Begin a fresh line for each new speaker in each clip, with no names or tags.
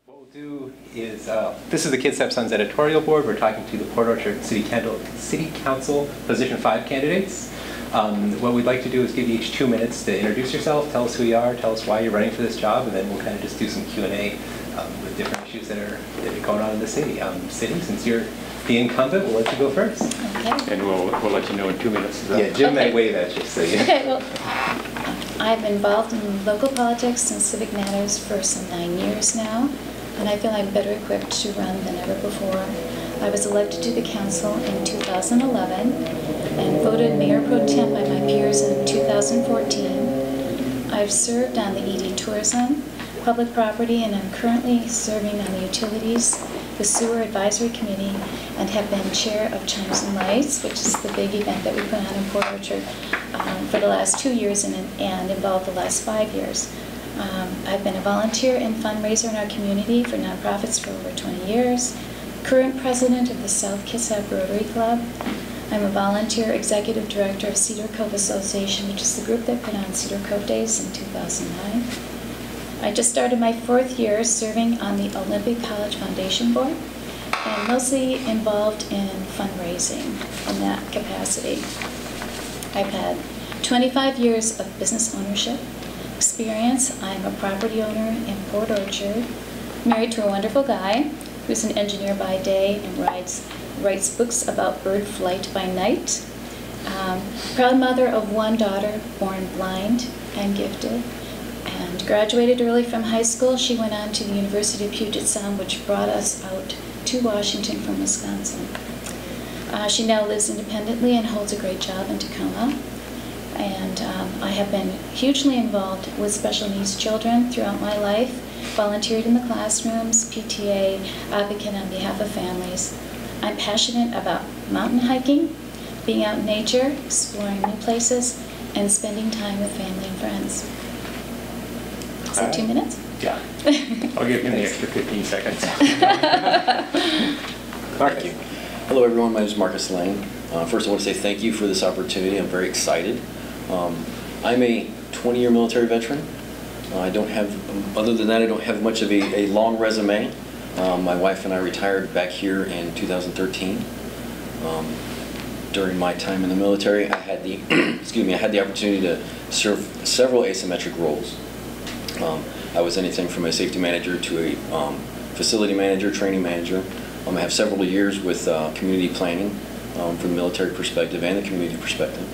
What we'll do is, this is the Kitsap Sun's editorial board. We're talking to the Port Orchard City Council Position 5 candidates. What we'd like to do is give you each 2 minutes to introduce yourself, tell us who you are, tell us why you're running for this job, and then we'll kind of just do some Q&A with different issues that are going on in the city. Cindy, since you're the incumbent, we'll let you go first.
Okay. And we'll let you know in 2 minutes.
Yeah, Jim might wave at you. So yeah.
Okay, well, I've been involved in local politics and civic matters for some 9 years now, and I feel I'm better equipped to run than ever before. I was elected to the council in 2011 and voted mayor pro tem by my peers in 2014. I've served on the ED Tourism, Public Property, and I'm currently serving on the Utilities, the Sewer Advisory Committee, and have been chair of Chimes and Lights, which is the big event that we put on in Port Orchard for the last 2 years and involved the last 5 years. I've been a volunteer and fundraiser in our community for nonprofits for over 20 years, current president of the South Kitsap Rotary Club. I'm a volunteer executive director of Cedar Cove Association, which is the group that put on Cedar Cove Days in 2009. I just started my 4th year serving on the Olympic College Foundation Board and mostly involved in fundraising in that capacity. I've had 25 years of business ownership experience. I'm a property owner in Port Orchard, married to a wonderful guy who's an engineer by day and writes books about bird flight by night. Proud mother of 1 daughter born blind and gifted, and graduated early from high school. She went on to the University of Puget Sound, which brought us out to Washington from Wisconsin. She now lives independently and holds a great job in Tacoma. And I have been hugely involved with special needs children throughout my life, volunteered in the classrooms, PTA, advocate on behalf of families. I'm passionate about mountain hiking, being out in nature, exploring new places, and spending time with family and friends. Is that 2 minutes?
Yeah. I'll give him the extra 15 seconds.
Thank you.
Hello everyone, my name is Marcus Lane. First I want to say thank you for this opportunity. I'm very excited. I'm a 20-year military veteran. I don't have, other than that, I don't have much of a long resume. My wife and I retired back here in 2013. During my time in the military, I had the I had the opportunity to serve several asymmetric roles. I was anything from a safety manager to a facility manager, training manager. I have several years with community planning from the military perspective and the community perspective.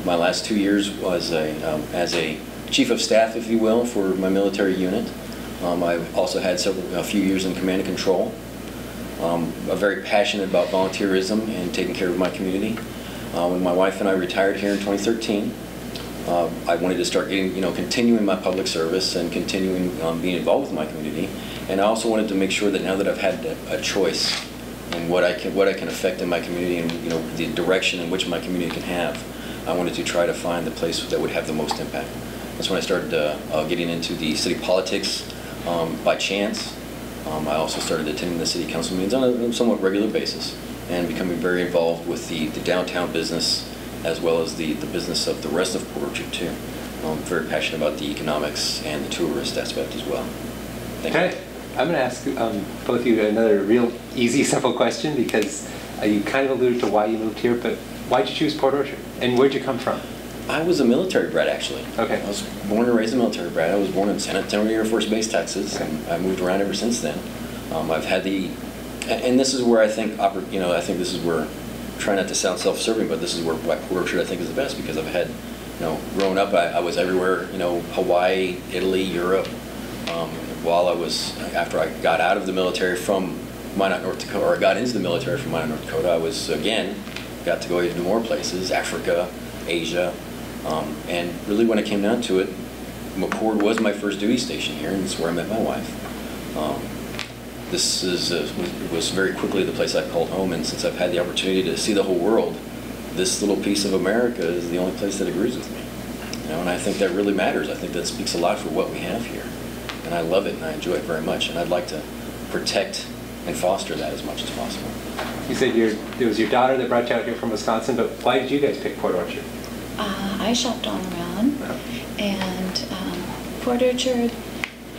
My last 2 years was as a chief of staff, if you will, for my military unit. I've also had a few years in command and control. I'm very passionate about volunteerism and taking care of my community. When my wife and I retired here in 2013, I wanted to start continuing my public service and continuing being involved with my community. And I also wanted to make sure that now that I've had a choice in what I can affect in my community and the direction in which my community can have, I wanted to try to find the place that would have the most impact. That's when I started getting into the city politics by chance. I also started attending the city council meetings on a somewhat regular basis and becoming very involved with the downtown business as well as the business of the rest of Port Orchard too. I'm very passionate about the economics and the tourist aspect as well. Thank you.
I'm going to ask both of you another real easy, simple question because you kind of alluded to why you moved here, but why'd you choose Port Orchard? And where'd you come from?
I was a military brat, actually.
Okay.
I was born and raised a military brat. I was born in San Antonio Air Force Base, Texas, and I moved around ever since then. I've had and this is where I think, I think this is where, try not to sound self-serving, but this is where Port Orchard I think is the best because I've had, growing up, I was everywhere, Hawaii, Italy, Europe. After I got out of the military from Minot, North Dakota, or I got into the military from Minot, North Dakota, got to go even more places, Africa, Asia, and really when it came down to it, McCord was my first duty station here, and it's where I met my wife. This was very quickly the place I called home, and since I've had the opportunity to see the whole world, this little piece of America is the only place that agrees with me. And I think that really matters. I think that speaks a lot for what we have here. And I love it, and I enjoy it very much, and I'd like to protect and foster that as much as possible.
You said it was your daughter that brought you out here from Wisconsin, but why did you guys pick Port Orchard?
I shopped all around, and Port Orchard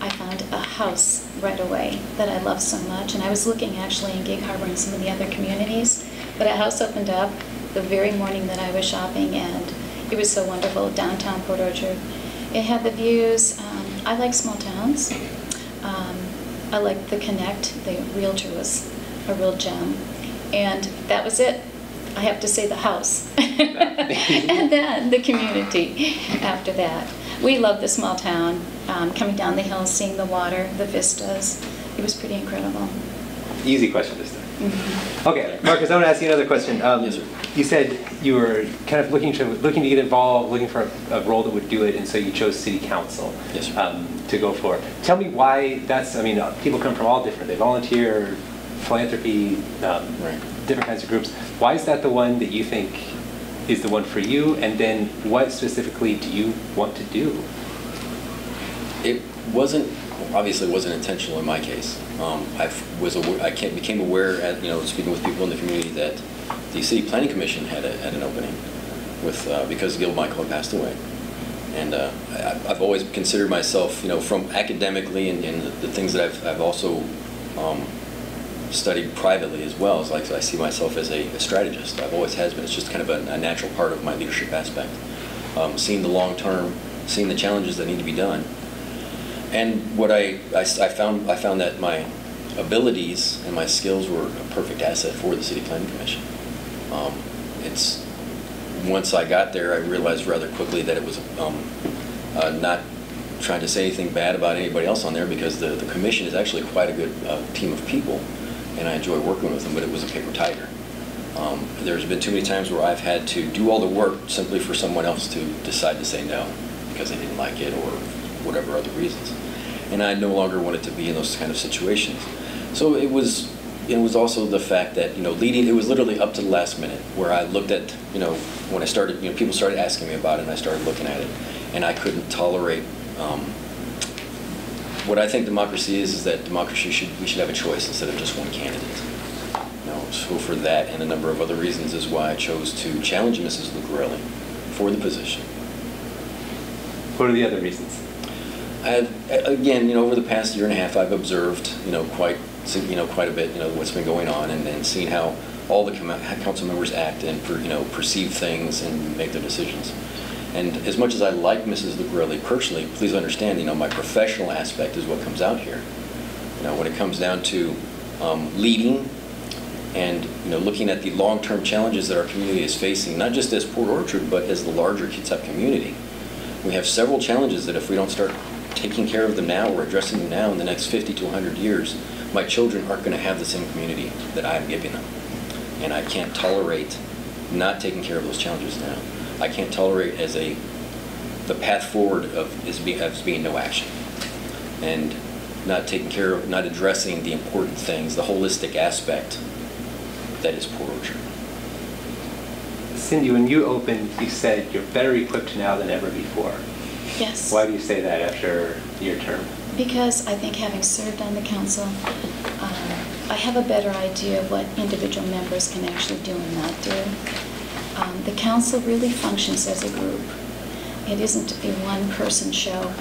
I found a house right away that I love so much. And I was looking actually in Gig Harbor and some of the other communities, but a house opened up the very morning that I was shopping, and it was so wonderful, downtown Port Orchard. It had the views. I like small towns. I like the Connect. The realtor was a real gem. And that was it. I have to say the house. And then the community after that. We love the small town. Coming down the hill, seeing the water, the vistas. It was pretty incredible.
Easy question this time.
Mm-hmm.
Okay, Marcus, I want to ask you another question.
Yes, sir.
You said you were kind of looking to get involved, looking for a role that would do it, and so you chose city council.
Yes, sir.
To go for. Tell me why that's. I mean, people come from all different. They volunteer, philanthropy,
Right.
different kinds of groups. Why is that the one that you think is the one for you? And then, what specifically do you want to do?
It wasn't, obviously it wasn't intentional in my case. Became aware, speaking with people in the community, that the City Planning Commission had an opening because Gil Michael had passed away. And I've always considered myself, from academically and the things that I've also studied privately as well, is like I see myself as a strategist. I've always has been. It's just kind of a natural part of my leadership aspect. Seeing the long term, seeing the challenges that need to be done. And what I found that my abilities and my skills were a perfect asset for the City Planning Commission. Once I got there, I realized rather quickly that it was not trying to say anything bad about anybody else on there, because the commission is actually quite a good team of people, and I enjoy working with them, but it was a paper tiger. There's been too many times where I've had to do all the work simply for someone else to decide to say no because they didn't like it or whatever other reasons. And I no longer wanted to be in those kind of situations. So it was also the fact that, leading, it was literally up to the last minute where I looked at, when I started, people started asking me about it, and I started looking at it, and I couldn't tolerate, what I think democracy is that we should have a choice instead of just one candidate. So for that and a number of other reasons is why I chose to challenge Mrs. Lucarelli for the position.
What are the other reasons?
Again, over the past year and a half, I've observed, quite a bit, what's been going on, and seen how all the council members act and perceive things and make their decisions. And as much as I like Mrs. Lucarelli personally, please understand, my professional aspect is what comes out here. When it comes down to leading and looking at the long-term challenges that our community is facing, not just as Port Orchard, but as the larger Kitsap community. We have several challenges that if we don't start taking care of them now or addressing them now in the next 50 to 100 years, my children aren't going to have the same community that I'm giving them. And I can't tolerate not taking care of those challenges now. I can't tolerate the path forward as being no action. And not taking care of, not addressing the important things, the holistic aspect that is Port Orchard.
Cindy, when you opened, you said you're better equipped now than ever before.
Yes.
Why do you say that after your term?
Because I think, having served on the council, I have a better idea of what individual members can actually do and not do. The council really functions as a group. It isn't a one-person show.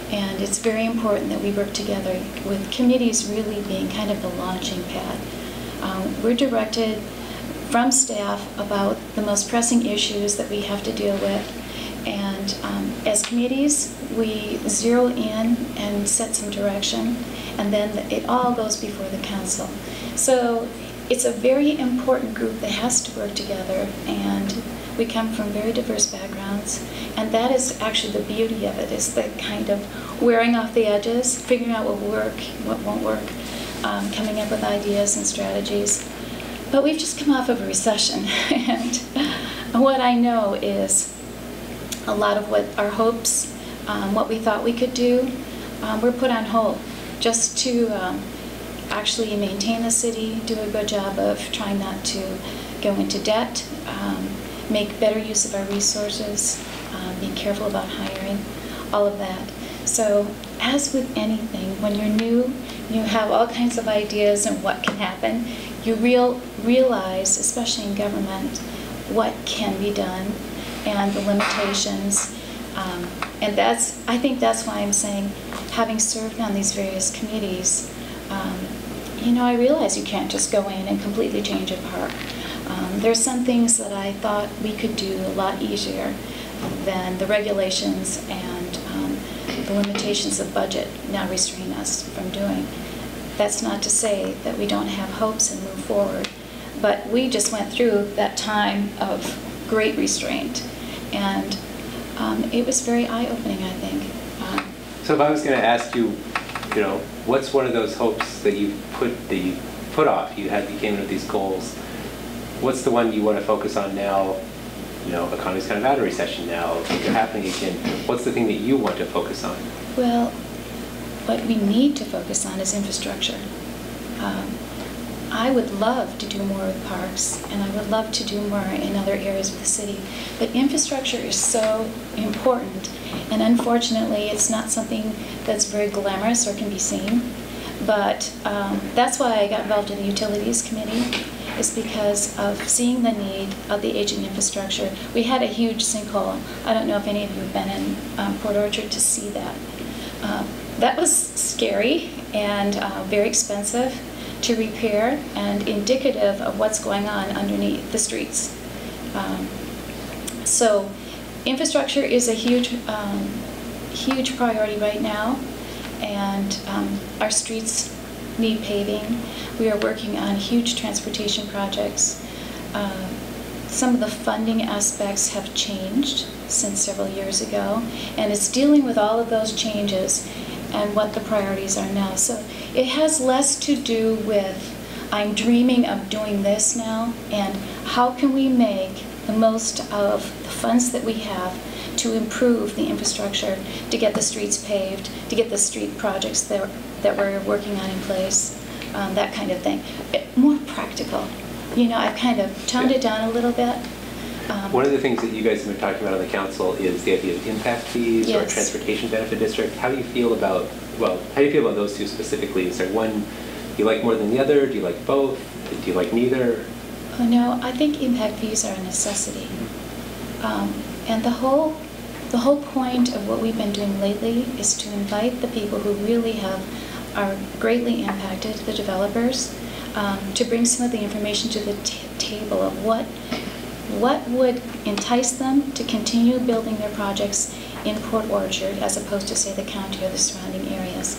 And it's very important that we work together, with committees really being kind of the launching pad. We're directed from staff about the most pressing issues that we have to deal with. And as committees, we zero in and set some direction, and then it all goes before the council. So it's a very important group that has to work together, and we come from very diverse backgrounds, and that is actually the beauty of it, is the kind of wearing off the edges, figuring out what will work, what won't work, coming up with ideas and strategies. But we've just come off of a recession, and what I know is a lot of what our hopes, what we thought we could do, were put on hold just to actually maintain the city, do a good job of trying not to go into debt, make better use of our resources, be careful about hiring, all of that. So as with anything, when you're new, you have all kinds of ideas and what can happen. You realize, especially in government, what can be done and the limitations. And I think that's why I'm saying, having served on these various committees, you know, I realize you can't just go in and completely change a park. There's some things that I thought we could do a lot easier than the regulations and the limitations of budget now restrain us from doing. That's not to say that we don't have hopes and move forward, but we just went through that time of great restraint, and it was very eye-opening, I think.
So if I was going to ask you, you know, what's one of those hopes that you put off? You came in with these goals. What's the one you want to focus on now? You know, economy's kind of out of recession now. Things are happening again. What's the thing that you want to focus on?
Well, what we need to focus on is infrastructure. I would love to do more with parks, and I would love to do more in other areas of the city. But infrastructure is so important, and unfortunately, it's not something that's very glamorous or can be seen. But that's why I got involved in the Utilities Committee, is because of seeing the need of the aging infrastructure. We had a huge sinkhole. I don't know if any of you have been in Port Orchard to see that. That was scary and very expensive to repair and indicative of what's going on underneath the streets. So infrastructure is a huge, huge priority right now, and our streets need paving. We are working on huge transportation projects. Some of the funding aspects have changed since several years ago, and it's dealing with all of those changes and what the priorities are now. So it has less to do with, I'm dreaming of doing this now, and how can we make the most of the funds that we have to improve the infrastructure, to get the streets paved, to get the street projects that we're working on in place, that kind of thing. More practical. You know, I've kind of toned it down a little bit.
One of the things that you guys have been talking about on the council is the idea of impact fees or
Yes.
transportation benefit district. How do you feel about, well, how do you feel about those two specifically? Is there one you like more than the other? Do you like both? Do you like neither?
Oh no, I think impact fees are a necessity. And the whole point of what we've been doing lately is to invite the people who really are greatly impacted, the developers, to bring some of the information to the table of what would entice them to continue building their projects in Port Orchard as opposed to, say, the county or the surrounding areas.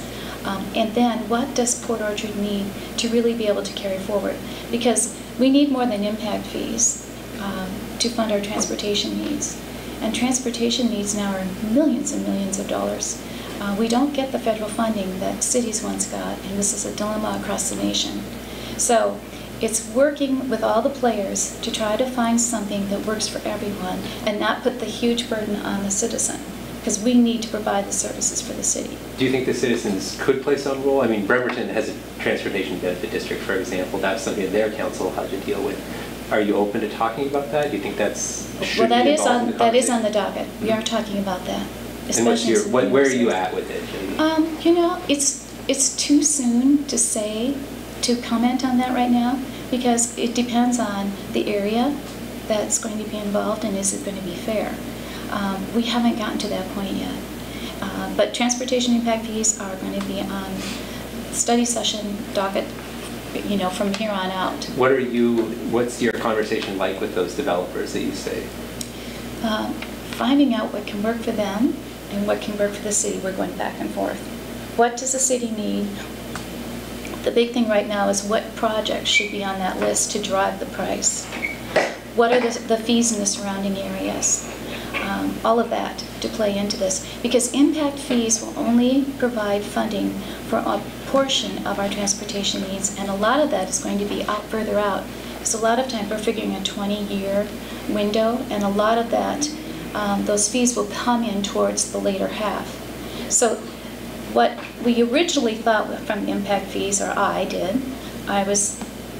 And then what does Port Orchard need to really be able to carry forward? Because we need more than impact fees to fund our transportation needs. And transportation needs now are millions and millions of dollars. We don't get the federal funding that cities once got, and this is a dilemma across the nation. So it's working with all the players to try to find something that works for everyone and not put the huge burden on the citizen, because we need to provide the services for the city.
Do you think the citizens could play some role? I mean, Bremerton has a transportation benefit district, for example. That's something that their council had to deal with. Are you open to talking about that? Do you think that's should
Well,
be involved in the
that is on the
conversation?
docket. We are talking about that.
And what's your,
in
where are you
cities.
at with it?
You know, it's too soon to comment on that right now, because it depends on the area that's going to be involved and is it going to be fair. We haven't gotten to that point yet. But transportation impact fees are going to be on study session docket, you know, from here on out.
What's your conversation like with those developers that you say?
Finding out what can work for them and what can work for the city. We're going back and forth. What does the city need? The big thing right now is what projects should be on that list to drive the price. What are the fees in the surrounding areas? All of that to play into this, because impact fees will only provide funding for a portion of our transportation needs, and a lot of that is going to be out further out. Because a lot of times we're figuring a 20-year window, and a lot of that, those fees will come in towards the later half. So what we originally thought from impact fees, or I did, I was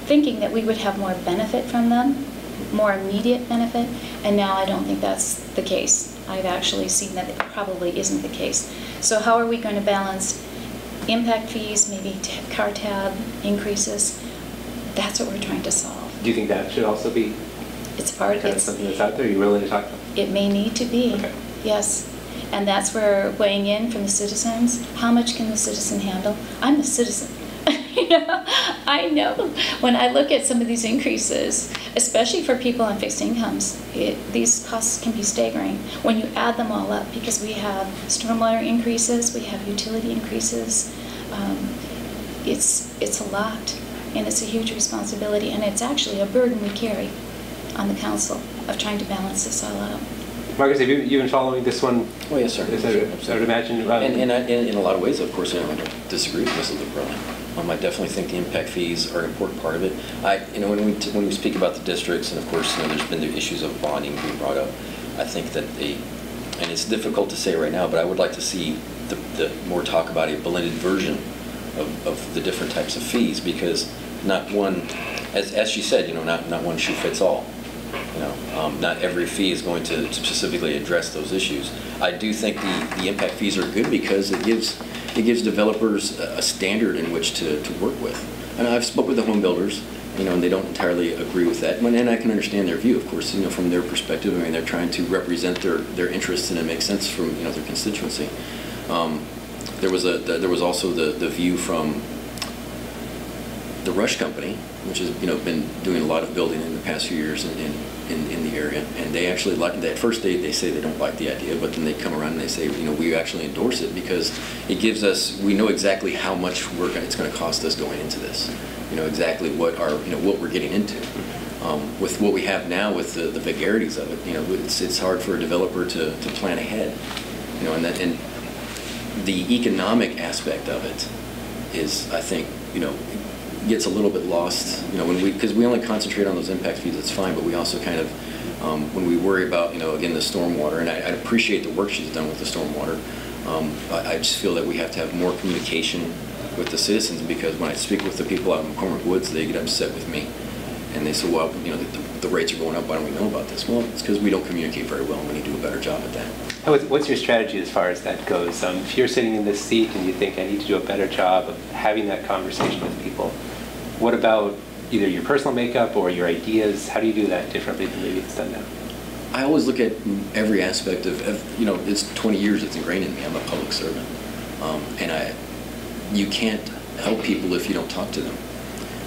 thinking that we would have more benefit from them, more immediate benefit, and now I don't think that's the case. I've actually seen that it probably isn't the case. So how are we going to balance impact fees, maybe car tab increases? That's what we're trying to solve.
Do you think that should also be
It's part
kind of something that's out there? Are you willing to talk about?
It may need to be,
Okay.
yes. And that's where weighing in from the citizens, how much can the citizen handle? I'm a citizen. You know, I know when I look at some of these increases, especially for people on fixed incomes, these costs can be staggering when you add them all up, because we have stormwater increases, we have utility increases. It's a lot, and it's a huge responsibility, and it's actually a burden we carry on the council of trying to balance this all out.
Marcus, have you been following this one?
Oh, yes, sir.
I would imagine.
And in a lot of ways, of course, I don't disagree with Mrs. Lucarelli. I definitely think the impact fees are an important part of it. When we speak about the districts, and of course, there's been the issues of bonding being brought up. I think that and it's difficult to say right now, but I would like to see the more talk about a blended version of the different types of fees, because not one, as she said, not one shoe fits all. Not every fee is going to specifically address those issues. I do think the impact fees are good because it gives developers a standard in which to work with. And I've spoken with the home builders, and they don't entirely agree with that. And I can understand their view, of course, from their perspective. I mean, they're trying to represent their interests, and it makes sense from their constituency. There was also the view from the Rush Company, which has been doing a lot of building in the past few years in the area, and they actually like that. At first they say they don't like the idea, but then they come around and they say, we actually endorse it because it gives us, we know exactly how much it's going to cost us going into this, exactly what we're getting into. With what we have now, with the vagaries of it, it's hard for a developer to plan ahead, and the economic aspect of it is, I think, gets a little bit lost, because we only concentrate on those impact fees. That's fine, but we also kind of, when we worry about, again, the stormwater, and I appreciate the work she's done with the stormwater. I just feel that we have to have more communication with the citizens, because when I speak with the people out in McCormick Woods, they get upset with me, and they say, well, the rates are going up. Why don't we know about this? Well, it's because we don't communicate very well, and we need to do a better job at that.
What's your strategy as far as that goes? If you're sitting in this seat and you think I need to do a better job of having that conversation with people, what about either your personal makeup or your ideas? How do you do that differently than maybe it's done now?
I always look at every aspect of it's 20 years, it's ingrained in me. I'm a public servant. And you can't help people if you don't talk to them.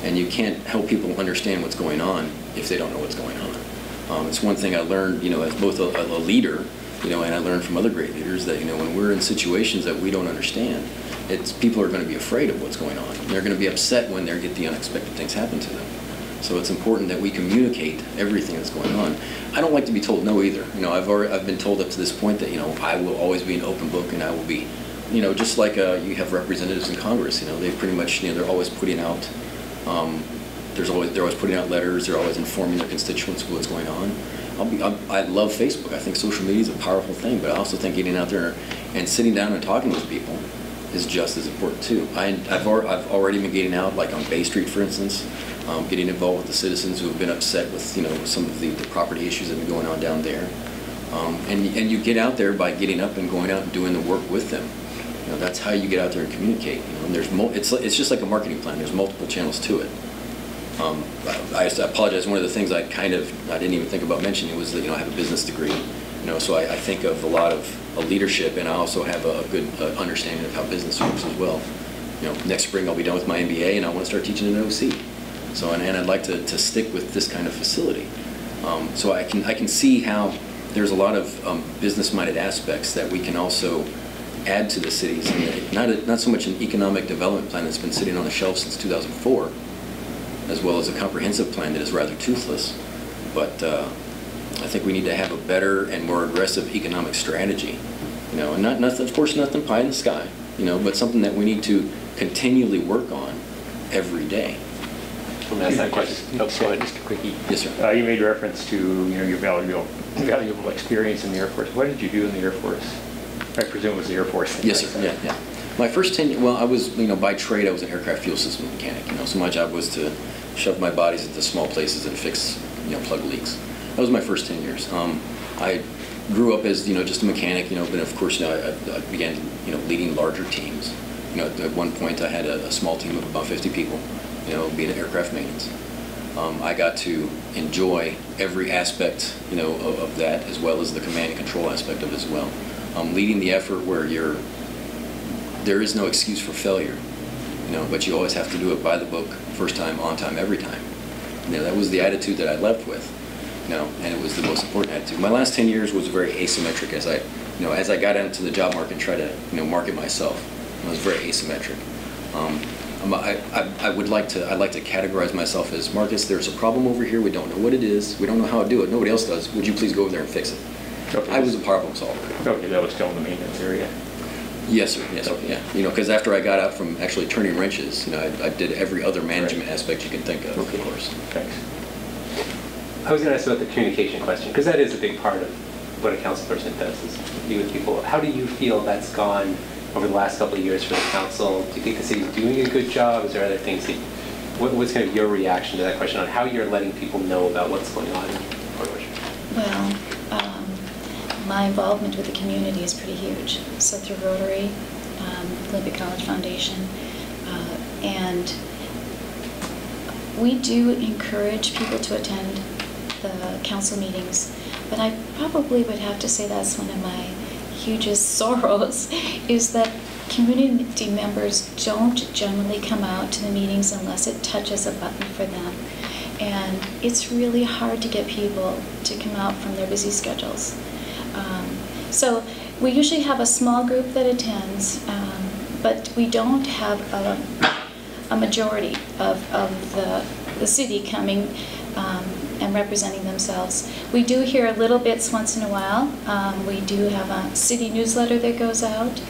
And you can't help people understand what's going on if they don't know what's going on. It's one thing I learned, as both a leader, and I learned from other great leaders that, when we're in situations that we don't understand, people are going to be afraid of what's going on. They're going to be upset when they get the unexpected things happen to them. So it's important that we communicate everything that's going on. I don't like to be told no either. I've been told up to this point that I will always be an open book, and I will be, just like you have representatives in Congress. They pretty much, they're always putting out. They're always putting out letters. They're always informing their constituents of what's going on. I love Facebook. I think social media is a powerful thing, but I also think getting out there and sitting down and talking with people is just as important too. I've already been getting out, like on Bay Street, for instance, getting involved with the citizens who have been upset with some of the property issues that have been going on down there. And you get out there by getting up and going out and doing the work with them. That's how you get out there and communicate. And it's just like a marketing plan. There's multiple channels to it. I apologize. One of the things I didn't even think about mentioning was that I have a business degree. So I think of a lot of leadership, and I also have a good understanding of how business works as well. Next spring I'll be done with my MBA, and I want to start teaching an OC. So and I'd like to stick with this kind of facility. So I can see how there's a lot of business-minded aspects that we can also add to the cities. And not so much an economic development plan that's been sitting on the shelf since 2004, as well as a comprehensive plan that is rather toothless, but. I think we need to have a better and more aggressive economic strategy, and nothing, of course, nothing pie in the sky, but something that we need to continually work on every day.
Let me ask that question.
Go ahead. Just a quickie.
Yes, sir.
You made reference to your valuable experience in the Air Force. What did you do in the Air Force? I presume it was the Air Force.
Yes, sir. Yeah. My first 10 years, well, I was, by trade, I was an aircraft fuel system mechanic. So my job was to shove my bodies into small places and fix, plug leaks. That was my first 10 years. I grew up as, just a mechanic, but of course, I began, leading larger teams. At one point I had a small team of about 50 people, being aircraft maintenance. I got to enjoy every aspect, of that, as well as the command and control aspect of it as well. leading the effort where there is no excuse for failure, but you always have to do it by the book, first time, on time, every time. That was the attitude that I left with, and it was the most important attitude. My last 10 years was very asymmetric as I got into the job market and tried to, market myself. I was very asymmetric. I'd like to categorize myself as, Marcus, there's a problem over here. We don't know what it is. We don't know how to do it. Nobody else does. Would you please go over there and fix it?
Okay.
I was a problem solver.
Okay, that was still in the maintenance area.
Yes, sir. Yes, sir. Yeah. Because after I got out from actually turning wrenches, I did every other management aspect you can think of.
Okay.
Of course.
Thanks.
I was going to ask about the communication question, because that is a big part of what a council person does, is meet with people. How do you feel that's gone over the last couple of years for the council? Do you think the city's doing a good job? Is there other things that, what's kind of your reaction to that question on how you're letting people know about what's going on in Port Orchard?
Well, my involvement with the community is pretty huge. So through Rotary, Olympic College Foundation, and we do encourage people to attend the council meetings, but I probably would have to say that's one of my hugest sorrows, is that community members don't generally come out to the meetings unless it touches a button for them. And it's really hard to get people to come out from their busy schedules. So we usually have a small group that attends, but we don't have a majority of the city coming and representing themselves. We do hear little bits once in a while. We do have a city newsletter that goes out.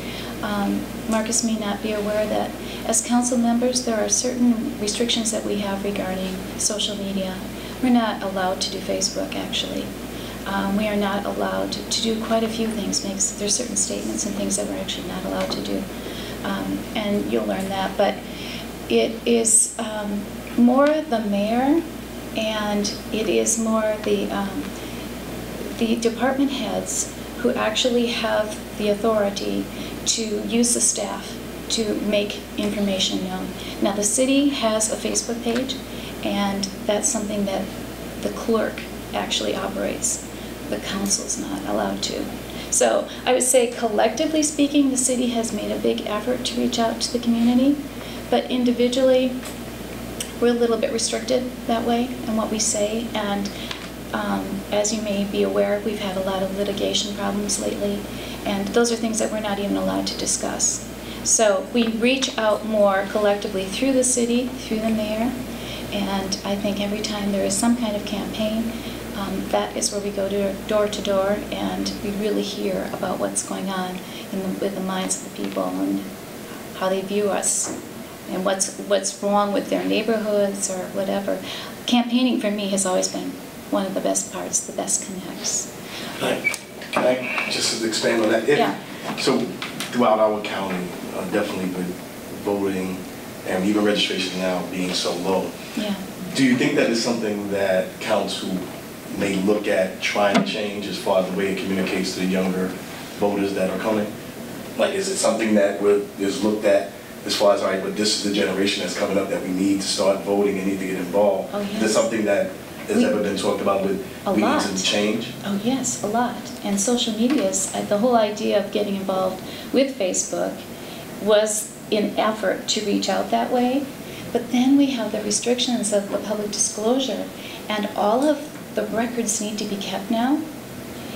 Marcus may not be aware that as council members, there are certain restrictions that we have regarding social media. We're not allowed to do Facebook, actually. We are not allowed to do quite a few things. There's certain statements and things that we're actually not allowed to do. And you'll learn that. But it is more the mayor, and it is more the department heads who actually have the authority to use the staff to make information known. Now, the city has a Facebook page, and that's something that the clerk actually operates. The council's not allowed to. So I would say, collectively speaking, the city has made a big effort to reach out to the community, but individually, we're a little bit restricted that way in what we say. And as you may be aware, we've had a lot of litigation problems lately, and those are things that we're not even allowed to discuss. So we reach out more collectively through the city, through the mayor, and I think every time there is some kind of campaign, that is where we go door to door, and we really hear about what's going on with the minds of the people and how they view us and what's wrong with their neighborhoods or whatever. Campaigning for me has always been one of the best parts, the best connects.
Can I just expand on that?
Yeah.
So throughout our county, definitely with voting and even registration now being so low,
Yeah.
do you think that is something that council may look at trying to change as far as the way it communicates to the younger voters that are coming? Like, is it something that is looked at as far as, all right, but this is the generation that's coming up that we need to start voting and need to get involved?
Oh, yes.
Is this something that has ever been talked about with
A lot.
needs to change?
Oh yes, a lot. And social media is, the whole idea of getting involved with Facebook was an effort to reach out that way. But then we have the restrictions of the public disclosure, and all of the records need to be kept now.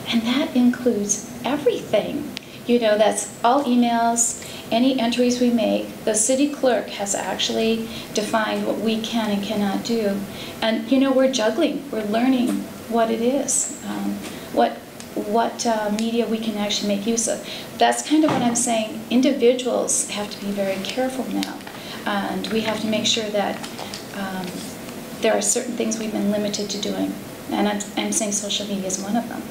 And that includes everything. That's all emails, any entries we make. The city clerk has actually defined what we can and cannot do. And we're juggling, we're learning what it is, what media we can actually make use of. That's kind of what I'm saying. Individuals have to be very careful now. And we have to make sure that there are certain things we've been limited to doing. And I'm saying social media is one of them.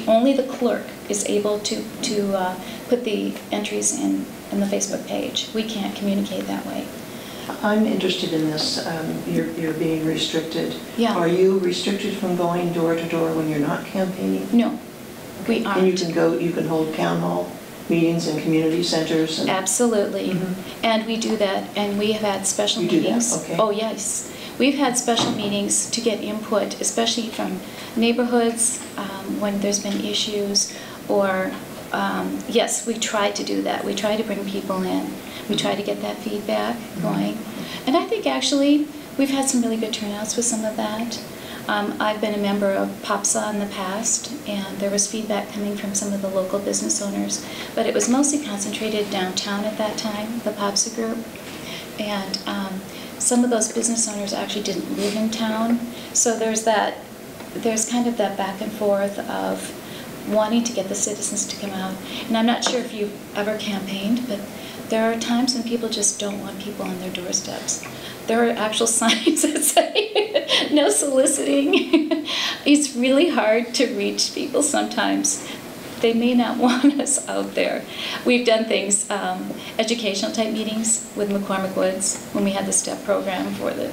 Only the clerk is able to put the entries in the Facebook page. We can't communicate that way.
I'm interested in this. You're being restricted.
Yeah.
Are you restricted from going door to door when you're not campaigning?
No, we aren't.
And you can hold town hall meetings in community centers?
Absolutely.
Mm-hmm.
And we do that, and we have had special
you
meetings.
Do that? Okay.
Oh, yes. We've had special meetings to get input, especially from neighborhoods when there's been issues, or yes, we try to do that. We try to bring people in. We try to get that feedback going. And I think actually we've had some really good turnouts with some of that. I've been a member of POPSA in the past, and there was feedback coming from some of the local business owners, but it was mostly concentrated downtown at that time, the POPSA group. And some of those business owners actually didn't live in town, so there's kind of that back and forth of wanting to get the citizens to come out. And I'm not sure if you've ever campaigned, but there are times when people just don't want people on their doorsteps. There are actual signs that say no soliciting. It's really hard to reach people sometimes. They may not want us out there. We've done things, educational type meetings with McCormick Woods when we had the STEP program for the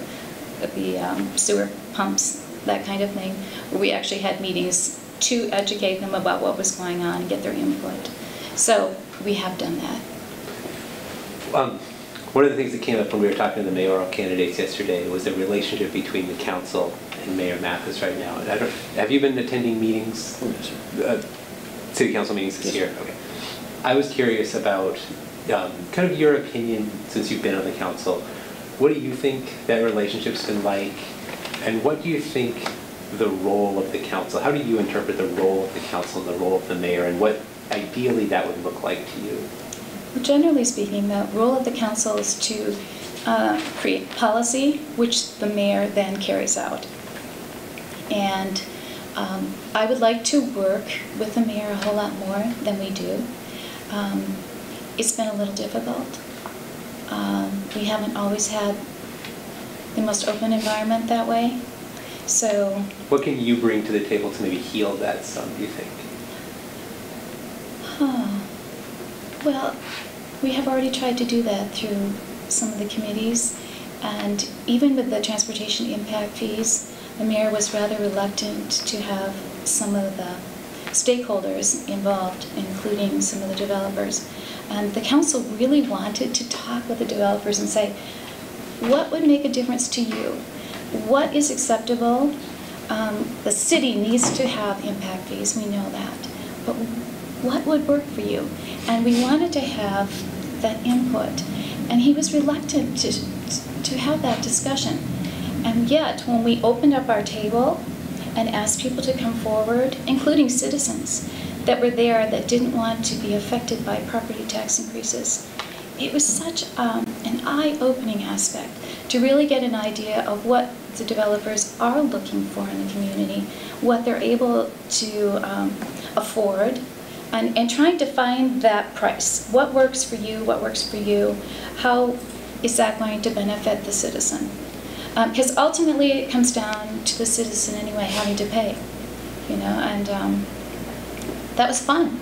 sewer pumps, that kind of thing, where we actually had meetings to educate them about what was going on and get their input. So we have done that.
One of the things that came up when we were talking to the mayoral candidates yesterday was the relationship between the council and Mayor Mathis right now. Have you been attending meetings, city council meetings this year? Okay. I was curious about kind of your opinion since you've been on the council. What do you think that relationship's been like, and what do you think the role of the council, how do you interpret the role of the council and the role of the mayor, and what ideally that would look like to you?
Well, generally speaking, the role of the council is to create policy, which the mayor then carries out. And I would like to work with the mayor a whole lot more than we do. It's been a little difficult. We haven't always had the most open environment that way. So,
what can you bring to the table to maybe heal that some, do you think?
Well, we have already tried to do that through some of the committees, and even with the transportation impact fees, the mayor was rather reluctant to have some of the stakeholders involved, including some of the developers. And the council really wanted to talk with the developers and say, what would make a difference to you? What is acceptable? The city needs to have impact fees, we know that. But what would work for you? And we wanted to have that input. And he was reluctant to have that discussion. And yet, when we opened up our table and asked people to come forward, including citizens that were there that didn't want to be affected by property tax increases, it was such an eye-opening aspect to really get an idea of what the developers are looking for in the community, what they're able to afford, and trying to find that price. What works for you? What works for you? How is that going to benefit the citizen? Because ultimately it comes down to the citizen anyway having to pay, you know, and that was fun.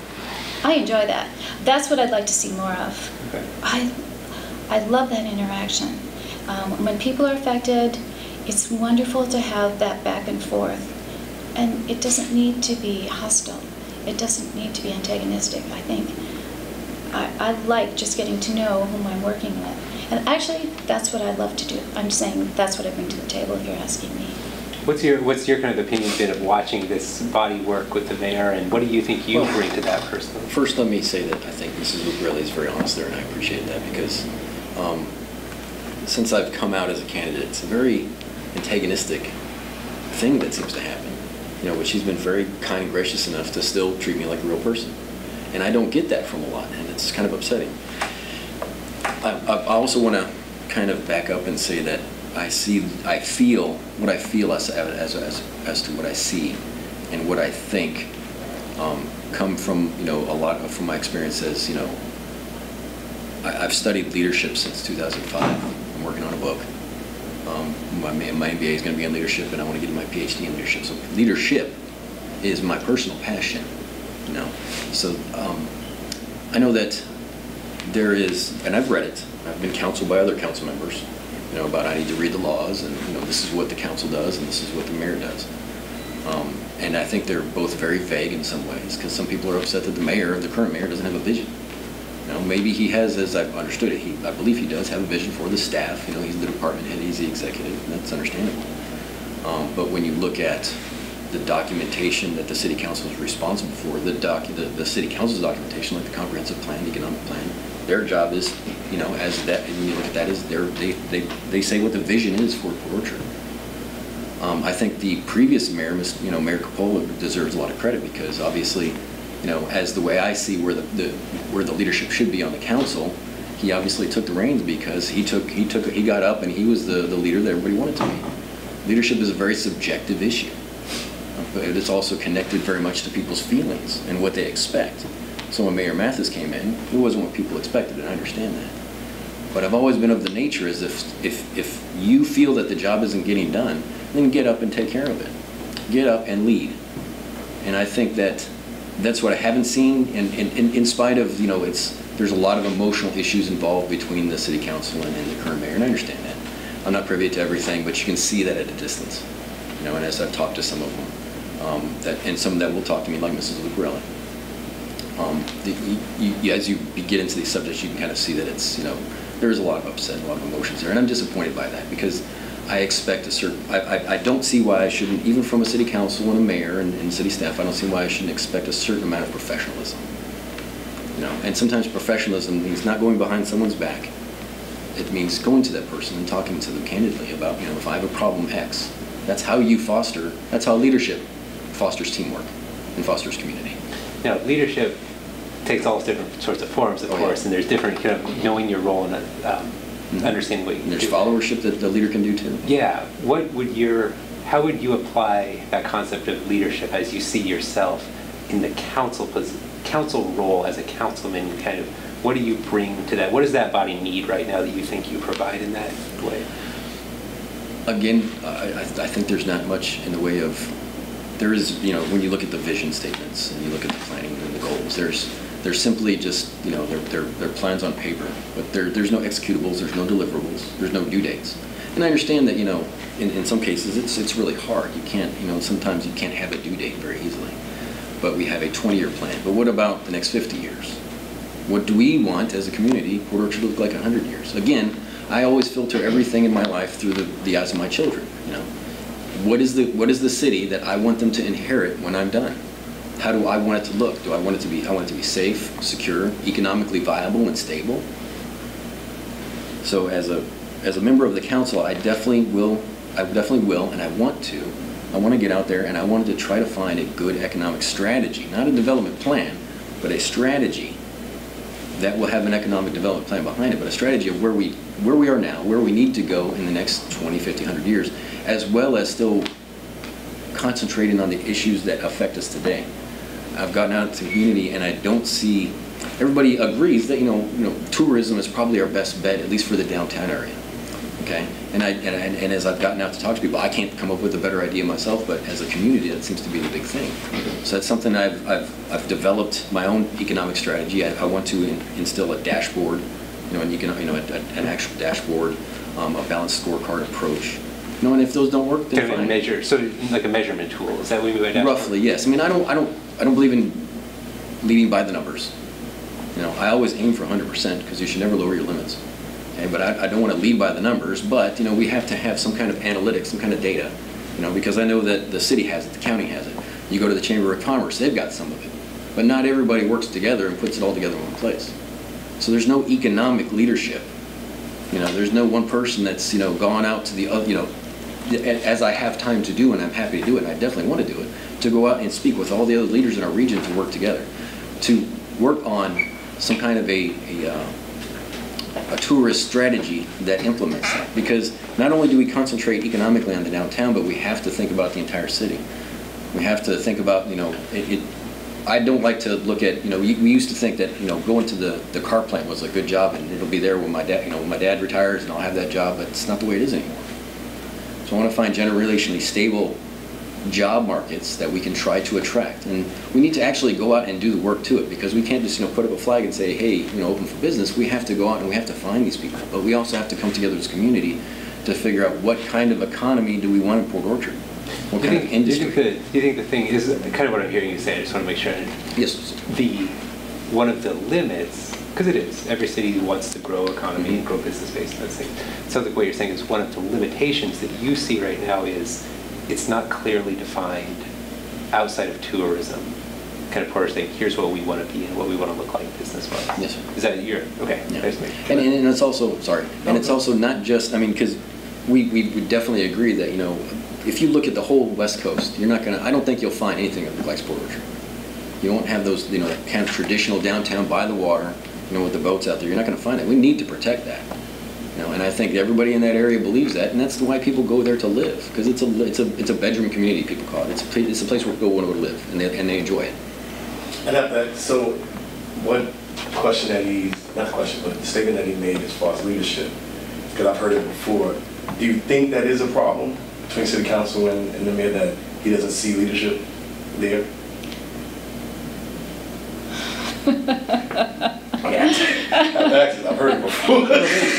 I enjoy that. That's what I'd like to see more of.
Okay.
I love that interaction. When people are affected, it's wonderful to have that back and forth. And it doesn't need to be hostile. It doesn't need to be antagonistic. I think I like just getting to know whom I'm working with. And actually, that's what I love to do. I'm saying that's what I bring to the table if you're asking me.
What's your kind of opinion been of watching this body work with the mayor, and what do you think you bring to that personally?
First, let me say that I think Mrs. Lucarelli is very honest there, and I appreciate that, because since I've come out as a candidate, it's a very antagonistic thing that seems to happen. You know, but she's been very kind and gracious enough to still treat me like a real person. And I don't get that from a lot, and it's kind of upsetting. I also want to kind of back up and say that I feel what I feel as to what I see and what I think come from, you know, a lot of, from my experience as, you know, I've studied leadership since 2005. I'm working on a book. My MBA is going to be in leadership, and I want to get my PhD in leadership. So leadership is my personal passion, you know. So I know that there is, and I've read it. I've been counseled by other council members, you know, about I need to read the laws, and you know, this is what the council does, and this is what the mayor does. And I think they're both very vague in some ways, because some people are upset that the current mayor, doesn't have a vision. You know, maybe he has, as I've understood it, I believe he does have a vision for the staff. You know, he's the department head, he's the executive, and that's understandable. But when you look at the documentation that the city council is responsible for, the city council's documentation, like the comprehensive plan, the economic plan. Their job is, you know, as that, and you look at that, is they say what the vision is for Port Orchard. I think the previous mayor, Mayor Coppola, deserves a lot of credit because obviously, you know, as the way I see where the leadership should be on the council, he obviously took the reins because he got up and he was the leader that everybody wanted to be. Leadership is a very subjective issue, but it's also connected very much to people's feelings and what they expect. So when Mayor Mathis came in, it wasn't what people expected, and I understand that. But I've always been of the nature is if you feel that the job isn't getting done, then get up and take care of it. Get up and lead. And I think that's what I haven't seen, and in spite of, you know, there's a lot of emotional issues involved between the city council and the current mayor, and I understand that. I'm not privy to everything, but you can see that at a distance. You know, and as I've talked to some of them, and some that will talk to me, like Mrs. Lucarelli. As you get into these subjects, you can kind of see that it's, you know, there's a lot of upset, a lot of emotions there, and I'm disappointed by that because I expect a certain, I don't see why I shouldn't, even from a city council and a mayor and city staff, I don't see why I shouldn't expect a certain amount of professionalism. You know, and sometimes professionalism means not going behind someone's back. It means going to that person and talking to them candidly about, you know, if I have a problem X, that's how you foster, that's how leadership fosters teamwork and fosters community.
Now, leadership takes all different sorts of forms, of course, and there's different kind of knowing your role and understanding what you do.
And there's followership that the leader can do too.
Yeah. How would you apply that concept of leadership as you see yourself in the council role as a councilman? Kind of, what do you bring to that? What does that body need right now that you think you provide in that way?
Again, I think there's not much in the way of, there is, you know, when you look at the vision statements and you look at the planning and the goals, there's simply just, you know, they're plans on paper, but there's no executables, there's no deliverables, there's no due dates. And I understand that, you know, in some cases it's really hard. You can't, you know, sometimes you can't have a due date very easily. But we have a 20-year plan. But what about the next 50 years? What do we want as a community Port Orchard to look like 100 years? Again, I always filter everything in my life through the eyes of my children, you know. What is the city that I want them to inherit when I'm done? How do I want it to look? I want it to be safe, secure, economically viable, and stable. So as a member of the council, I definitely will, and I want to get out there and I wanted to try to find a good economic strategy, not a development plan, but a strategy that will have an economic development plan behind it, but a strategy of where we are now, where we need to go in the next 20, 50, 100 years, as well as still concentrating on the issues that affect us today. I've gotten out to the community and I don't see, everybody agrees that, you know, tourism is probably our best bet, at least for the downtown area. Okay, and as I've gotten out to talk to people, I can't come up with a better idea myself, but as a community, that seems to be the big thing. So that's something I've developed my own economic strategy. I want to instill a dashboard, you know, an actual dashboard, a balanced scorecard approach. You know, and if those don't work, then fine.
Measure, so like a measurement tool. Is that what you mean?
Roughly, yes. I mean, I don't believe in leading by the numbers. You know, I always aim for 100% because you should never lower your limits. Okay, but I don't want to lead by the numbers, but, you know, we have to have some kind of analytics, some kind of data, you know, because I know that the city has it, the county has it. You go to the Chamber of Commerce, they've got some of it. But not everybody works together and puts it all together in one place. So there's no economic leadership. You know, there's no one person that's, you know, gone out to the other, you know, as I have time to do, and I'm happy to do it, and I definitely want to do it, to go out and speak with all the other leaders in our region to work together, to work on some kind of a tourist strategy that implements that. Because not only do we concentrate economically on the downtown, but we have to think about the entire city. We have to think about, you know, I don't like to look at, you know, we used to think that, you know, going to the car plant was a good job and it'll be there when my dad, you know, when my dad retires and I'll have that job, but it's not the way it is anymore. So I want to find generationally stable job markets that we can try to attract, and we need to actually go out and do the work to it, because we can't just, you know, put up a flag and say, hey, you know, open for business. We have to go out and we have to find these people, but we also have to come together as a community to figure out what kind of economy do we want in Port Orchard. What kind of industry?
Do you think the thing is kind of what I'm hearing you say? I just want to make sure.
Yes.
One of the limits, because it is, every city wants to grow economy and grow business base. That's it. So what you're saying is one of the limitations that you see right now is it's not clearly defined outside of tourism, kind of Porter's saying, here's what we want to be and what we want to look like business-wise?
Yes, sir.
Is that your, okay.
Yeah.
Nice to meet you.
And it's also, sorry, and it's also not just, I mean, because we would definitely agree that, you know, if you look at the whole West Coast, you're not going to, I don't think you'll find anything that looks like Port Orchard. You won't have those, you know, that kind of traditional downtown by the water, you know, with the boats out there. You're not going to find that. We need to protect that. You know, and I think everybody in that area believes that, and that's why people go there to live, because it's a bedroom community, people call it. It's a place where people want to live, and they enjoy it.
And so, what question that not the question, but the statement that he made as far as leadership, because I've heard it before. Do you think that is a problem between City Council and the mayor, that he doesn't see leadership there? I've heard it before.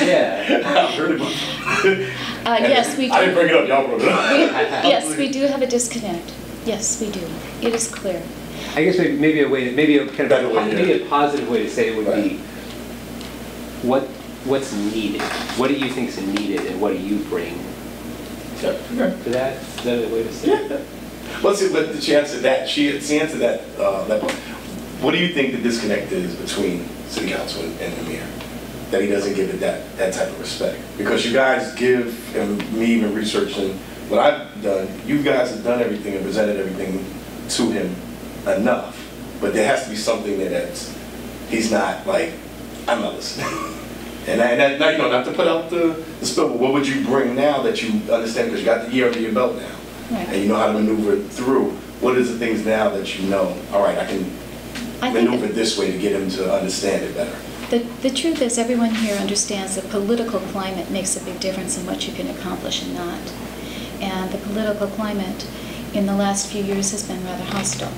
Yeah.
I've heard it before.
Yes, we do.
I didn't bring it up, y'all brought it up.
Yes, we do have a disconnect. Yes, we do. It is clear.
I guess maybe a way, maybe a kind
Better
of,
way, yeah.
maybe a positive way to say it would
Right.
be, what's needed? What do you think is needed, and what do you bring
Yeah.
to that? Is that a way to say it?
Yeah. Well, see, but she answered that. She answered that. That part. What do you think the disconnect is between City Council and the mayor? That he doesn't give it that type of respect? Because you guys give, and me even researching what I've done, you guys have done everything and presented everything to him enough. But there has to be something that's he's not like, I'm not listening. And that, you know, not to put out the spill, but what would you bring now that you understand, because you got the year under your belt now,
Right.
and you know how to maneuver through? What is the things now that you know, all right, I can maneuver this way to get him to understand it better?
The truth is, everyone here understands that political climate makes a big difference in what you can accomplish and not. And the political climate in the last few years has been rather hostile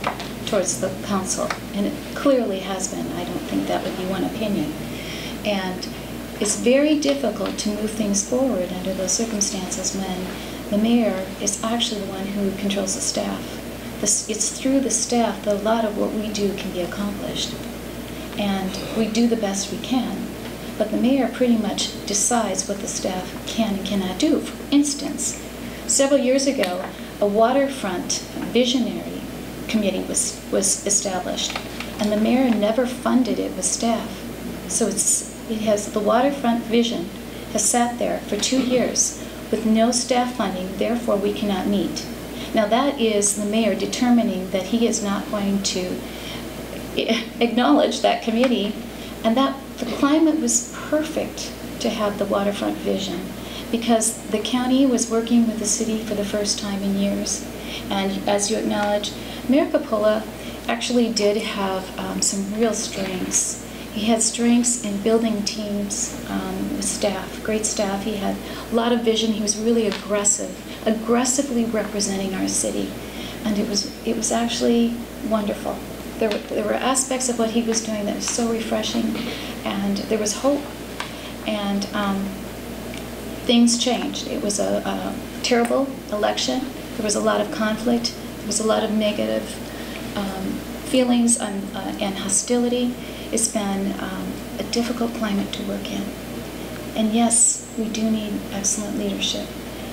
towards the council, and it clearly has been. I don't think that would be one opinion. And it's very difficult to move things forward under those circumstances when the mayor is actually the one who controls the staff. It's through the staff that a lot of what we do can be accomplished. And we do the best we can. But the mayor pretty much decides what the staff can and cannot do. For instance, several years ago, a waterfront visionary committee was established, and the mayor never funded it with staff. So the waterfront vision has sat there for 2 years with no staff funding, therefore we cannot meet. Now that is the mayor determining that he is not going to acknowledge that committee, and that the climate was perfect to have the waterfront vision, because the county was working with the city for the first time in years. And as you acknowledge, Mayor Coppola actually did have some real strengths. He had strengths in building teams with staff, great staff. He had a lot of vision. He was really aggressively representing our city, and it was actually wonderful. There were aspects of what he was doing that was so refreshing, and there was hope. And things changed. It was a terrible election. There was a lot of conflict. There was a lot of negative feelings and hostility. It's been a difficult climate to work in. And yes, we do need excellent leadership.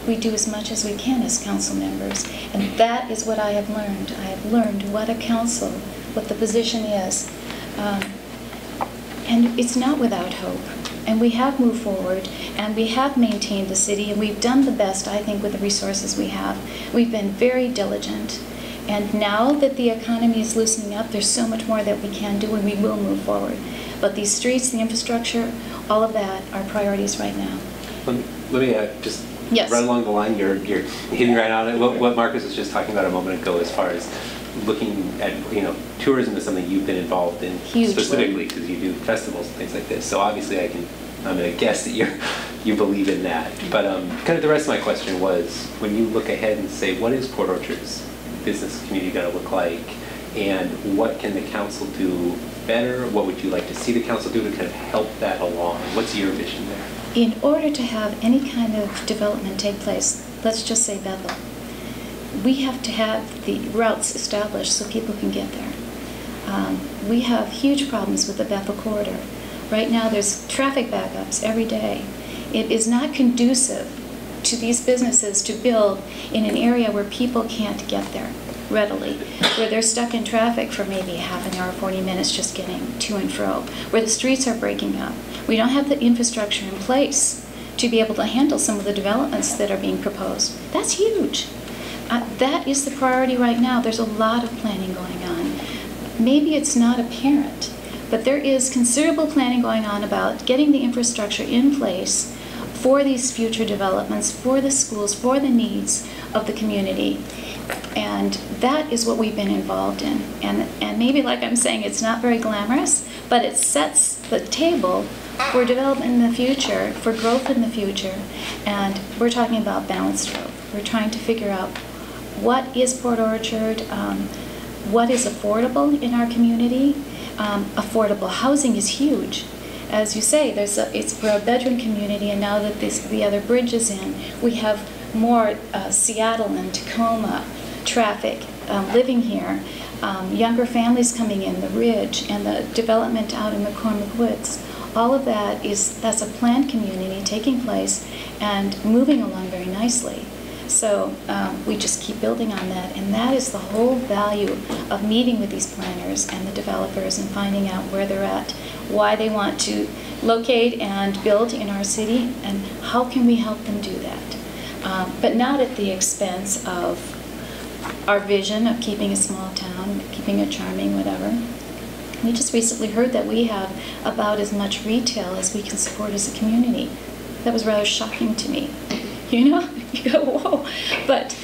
We do as much as we can as council members. And that is what I have learned. I have learned what a council, what the position is. And it's not without hope. And we have moved forward, and we have maintained the city, and we've done the best, I think, with the resources we have. We've been very diligent. And now that the economy is loosening up, there's so much more that we can do, and we will move forward. But these streets, the infrastructure, all of that are priorities right now.
Let me just
Yes.
run along the line. You're hitting right on it. What Marcus was just talking about a moment ago, as far as looking at, tourism is something you've been involved in
Hugely.
specifically because you do festivals and things like this. So obviously I'm going to guess that you believe in that. But kind of the rest of my question was, when you look ahead and say, what is Port Orchard's business community going to look like, and what can the council do better? What would you like to see the council do to kind of help that along? What's your vision there?
In order to have any kind of development take place, let's just say Bethel, we have to have the routes established so people can get there. We have huge problems with the Bethel corridor. Right now there's traffic backups every day. It is not conducive to these businesses to build in an area where people can't get there. readily, where they're stuck in traffic for maybe half an hour, 40 minutes just getting to and fro, where the streets are breaking up. We don't have the infrastructure in place to be able to handle some of the developments that are being proposed. That's huge. That is the priority right now. There's a lot of planning going on. Maybe it's not apparent, but there is considerable planning going on about getting the infrastructure in place for these future developments, for the schools, for the needs of the community. And that is what we've been involved in. And maybe, like I'm saying, it's not very glamorous, but it sets the table for development in the future, for growth in the future. And we're talking about balanced growth. We're trying to figure out what is Port Orchard, what is affordable in our community. Affordable housing is huge. As you say, we're a bedroom community, and now that the other bridge is in, we have more Seattle and Tacoma traffic living here, younger families coming in, the Ridge, and the development out in McCormick Woods. All of that's a planned community taking place and moving along very nicely. So we just keep building on that, and that is the whole value of meeting with these planners and the developers and finding out where they're at, why they want to locate and build in our city, and how can we help them do that. But not at the expense of our vision of keeping a small town, keeping it charming, whatever. We just recently heard that we have about as much retail as we can support as a community. That was rather shocking to me. You know, you go, whoa. But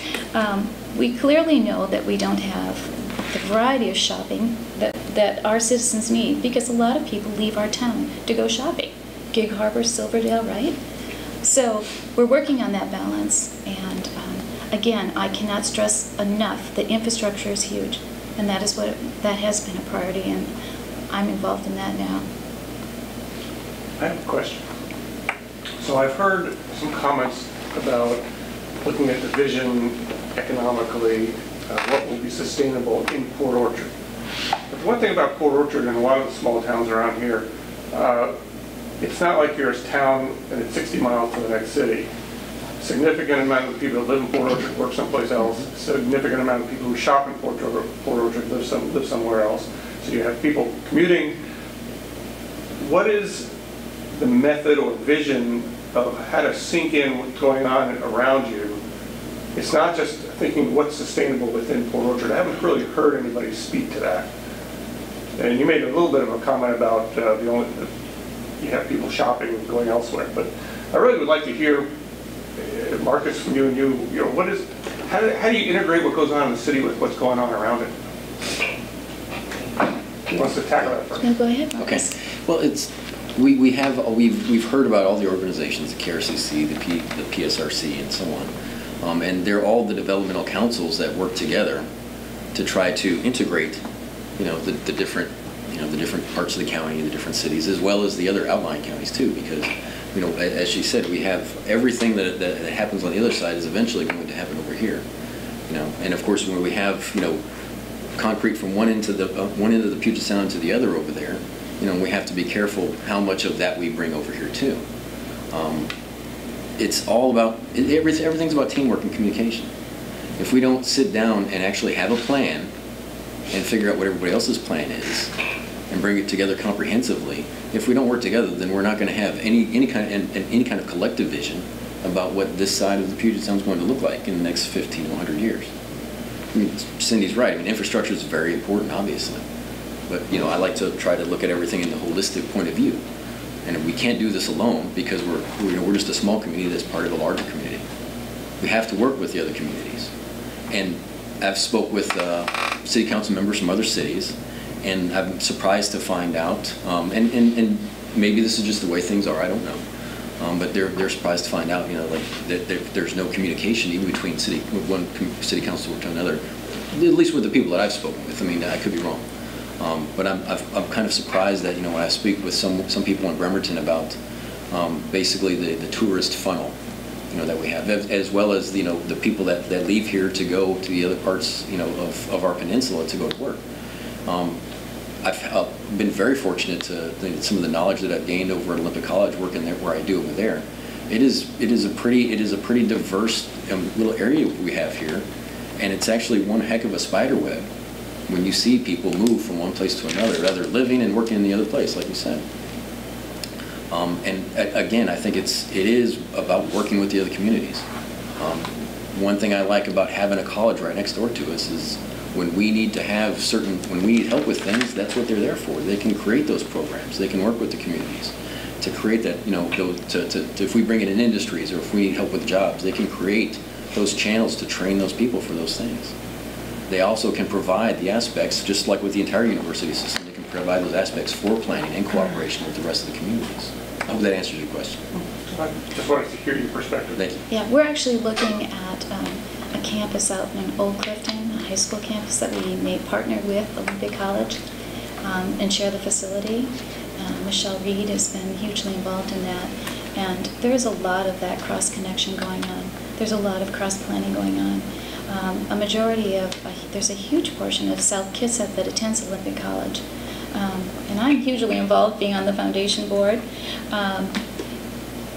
we clearly know that we don't have the variety of shopping that our citizens need, because a lot of people leave our town to go shopping. Gig Harbor, Silverdale, right? So we're working on that balance. And again, I cannot stress enough that infrastructure is huge. And that has been a priority, and I'm involved in that now.
I have a question. So I've heard some comments about looking at the vision economically, what will be sustainable in Port Orchard. But the one thing about Port Orchard and a lot of the small towns around here, it's not like you're a town and it's 60 miles to the next city. Significant amount of the people that live in Port Orchard work someplace else. Significant amount of people who shop in Port Orchard live somewhere else. So you have people commuting. What is the method or vision of how to sink in what's going on around you? It's not just thinking what's sustainable within Port Orchard. I haven't really heard anybody speak to that. And you made a little bit of a comment about you have people shopping and going elsewhere. But I really would like to hear, Marcus, from you and you know, how do you integrate what goes on in the city with what's going on around it? Who wants to tackle that first?
No, go ahead, Marcus.
Okay. Well, we've heard about all the organizations, the KRCC, the PSRC, and so on, and they're all the developmental councils that work together to try to integrate, the different parts of the county, the different cities, as well as the other outlying counties too, because as she said, we have everything that happens on the other side is eventually going to happen over here, and of course when we have concrete from one end of the Puget Sound to the other over there. We have to be careful how much of that we bring over here too. It's all about, everything's about teamwork and communication. If we don't sit down and actually have a plan and figure out what everybody else's plan is and bring it together comprehensively, if we don't work together, then we're not going to have any kind of collective vision about what this side of the Puget Sound is going to look like in the next 15 to 100 years. I mean, Cindy's right. I mean, infrastructure is very important, obviously. But I like to try to look at everything in the holistic point of view, and we can't do this alone because we're just a small community that's part of a larger community. We have to work with the other communities, and I've spoke with city council members from other cities, and I'm surprised to find out, and maybe this is just the way things are. I don't know, but they're surprised to find out, that there's no communication even between one city council to another, at least with the people that I've spoken with. I mean, I could be wrong. But I'm kind of surprised that, when I speak with some people in Bremerton about basically the tourist funnel, that we have, as well as, the people that leave here to go to the other parts, of our peninsula to go to work. I've been very fortunate to some of the knowledge that I've gained over at Olympic College, working there where I do over there. It is a pretty diverse little area we have here. And it's actually one heck of a spider web when you see people move from one place to another, rather living and working in the other place, like you said. And again, I think it is about working with the other communities. One thing I like about having a college right next door to us is when we need to have when we need help with things, that's what they're there for. They can create those programs. They can work with the communities to create that, if we bring it in industries or if we need help with jobs, they can create those channels to train those people for those things. They also can provide the aspects, just like with the entire university system, they can provide those aspects for planning and cooperation with the rest of the communities. I hope that answers your question.
I just wanted to hear your perspective.
Thank you.
Yeah, we're actually looking at a campus out in Old Clifton, a high school campus that we may partner with Olympic College and share the facility. Michelle Reed has been hugely involved in that, and there's a lot of that cross-connection going on. There's a lot of cross-planning going on. A majority of, there's a huge portion of South Kitsap that attends Olympic College. And I'm hugely involved being on the foundation board.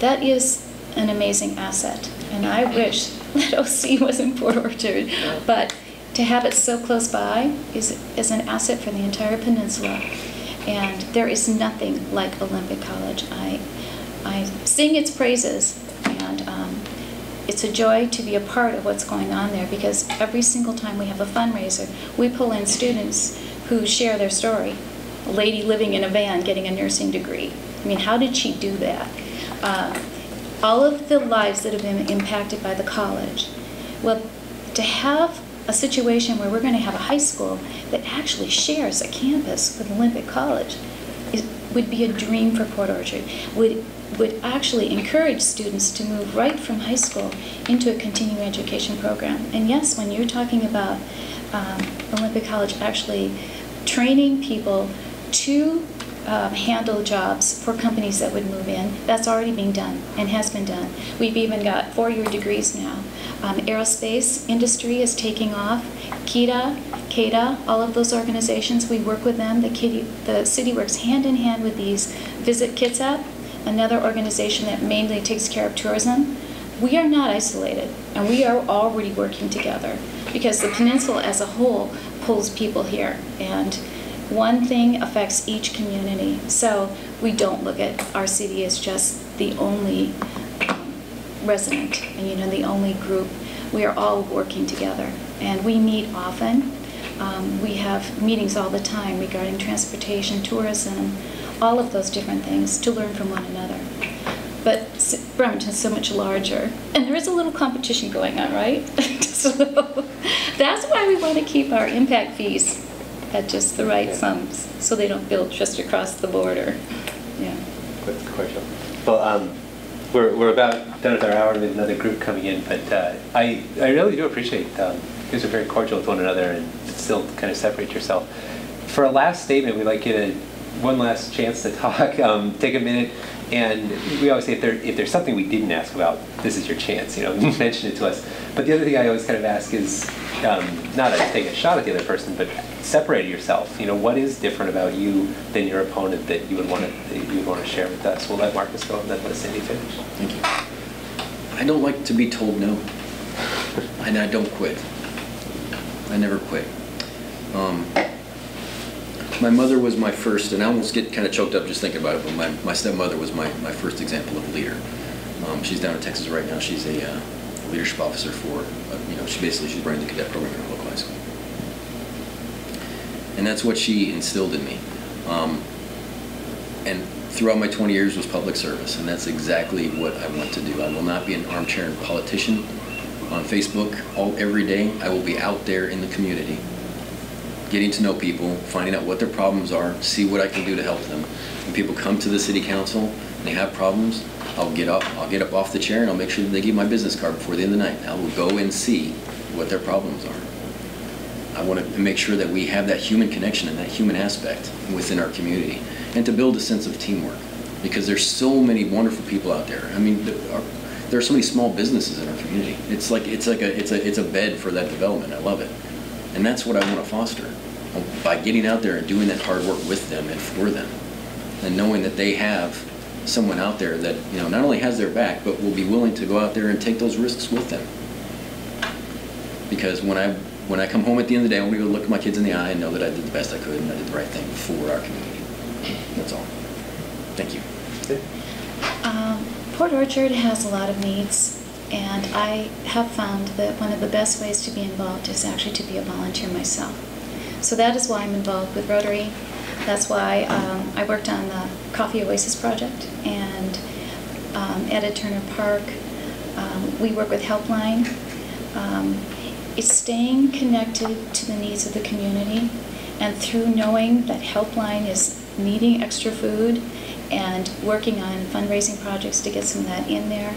That is an amazing asset. And I wish that OC was in Port Orchard. But to have it so close by is an asset for the entire peninsula. And there is nothing like Olympic College. I sing its praises, and it's a joy to be a part of what's going on there, because every single time we have a fundraiser, we pull in students who share their story. A lady living in a van getting a nursing degree. I mean, how did she do that? All of the lives that have been impacted by the college. Well, to have a situation where we're going to have a high school that actually shares a campus with Olympic College would be a dream for Port Orchard. Would actually encourage students to move right from high school into a continuing education program. And yes, when you're talking about Olympic College actually training people to handle jobs for companies that would move in, that's already being done and has been done. We've even got 4-year degrees now. Aerospace industry is taking off. CADA, all of those organizations, we work with them. The city works hand in hand with these. Visit Kitsap, another organization that mainly takes care of tourism. We are not isolated, and we are already working together because the peninsula as a whole pulls people here, and one thing affects each community. So we don't look at our city as just the only resident and the only group. We are all working together, and we meet often. We have meetings all the time regarding transportation, tourism, all of those different things to learn from one another. But Bremerton's so much larger, and there is a little competition going on, right? So that's why we want to keep our impact fees at just the right sums, so they don't build just across the border. Yeah.
Quick question. Well, we're about done with our hour with another group coming in, but I really do appreciate you guys are very cordial with one another and still kind of separate yourself. For a last statement, we'd like you to one last chance to talk. Take a minute, and we always say if there's something we didn't ask about, this is your chance. Mention it to us. But the other thing I always kind of ask is not to take a shot at the other person, but separate yourself. What is different about you than your opponent that you would want to share with us? We'll let Marcus go and then let Cindy finish.
Thank you. I don't like to be told no, and I don't quit. I never quit. My mother was my first, and I almost get kind of choked up just thinking about it, but my stepmother was my first example of a leader. She's down in Texas right now. She's a leadership officer for, she's running the cadet program in her local high school. And that's what she instilled in me. And throughout my 20 years was public service, and that's exactly what I want to do. I will not be an armchair politician on Facebook every day. I will be out there in the community, getting to know people, finding out what their problems are, see what I can do to help them. When people come to the city council and they have problems, I'll get up off the chair and I'll make sure that they give my business card before the end of the night. I will go and see what their problems are. I want to make sure that we have that human connection and that human aspect within our community, and to build a sense of teamwork, because there's so many wonderful people out there. I mean, there are so many small businesses in our community. It's a bed for that development. I love it. And that's what I want to foster, by getting out there and doing that hard work with them and for them, and knowing that they have someone out there that not only has their back, but will be willing to go out there and take those risks with them. because when I come home at the end of the day, I want to be able to look my kids in the eye and know that I did the best I could and I did the right thing for our community. That's all. Thank you.
Port Orchard has a lot of needs, and I have found that one of the best ways to be involved is actually to be a volunteer myself. So that is why I'm involved with Rotary. That's why I worked on the Coffee Oasis project, and at Turner Park, we work with Helpline. It's staying connected to the needs of the community, and through knowing that Helpline is needing extra food and working on fundraising projects to get some of that in there,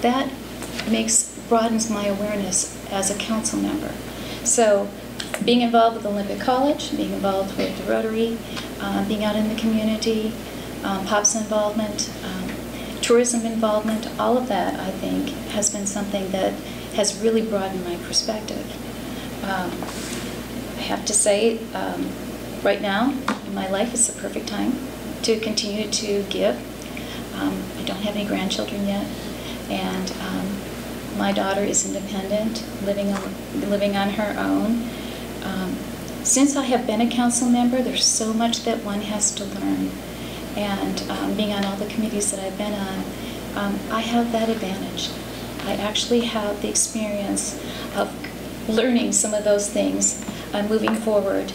that broadens my awareness as a council member. So being involved with Olympic College, being involved with the Rotary, being out in the community, POP's involvement, tourism involvement, all of that, I think, has been something that has really broadened my perspective. I have to say, right now in my life is the perfect time to continue to give. I don't have any grandchildren yet, and my daughter is independent, living on her own. Since I have been a council member, there's so much that one has to learn, and being on all the committees that I've been on, I have that advantage. I actually have the experience of learning some of those things moving forward.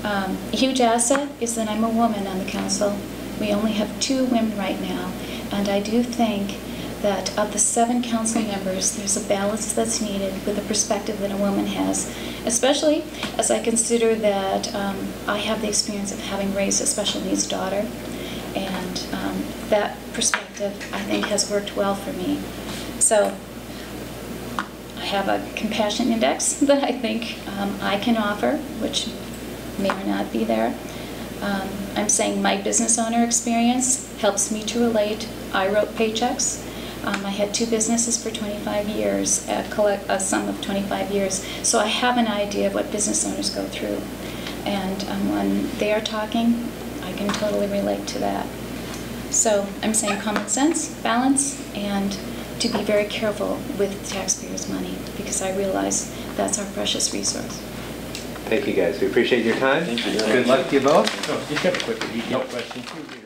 A huge asset is that I'm a woman on the council. We only have 2 women right now, and I do think that of the 7 council members, there's a balance that's needed with the perspective that a woman has, especially as I consider that I have the experience of having raised a special needs daughter, and that perspective, I think, has worked well for me. So I have a compassion index that I think I can offer, which may or not be there. I'm saying my business owner experience helps me to relate. I wrote paychecks. I had 2 businesses for 25 years, a sum of 25 years. So I have an idea of what business owners go through. And when they are talking, I can totally relate to that. So I'm saying common sense, balance, and to be very careful with taxpayers' money, because I realize that's our precious resource.
Thank you, guys. We appreciate your time.
Thank you.
Good luck to you both.
No, just have a quick detailed question too.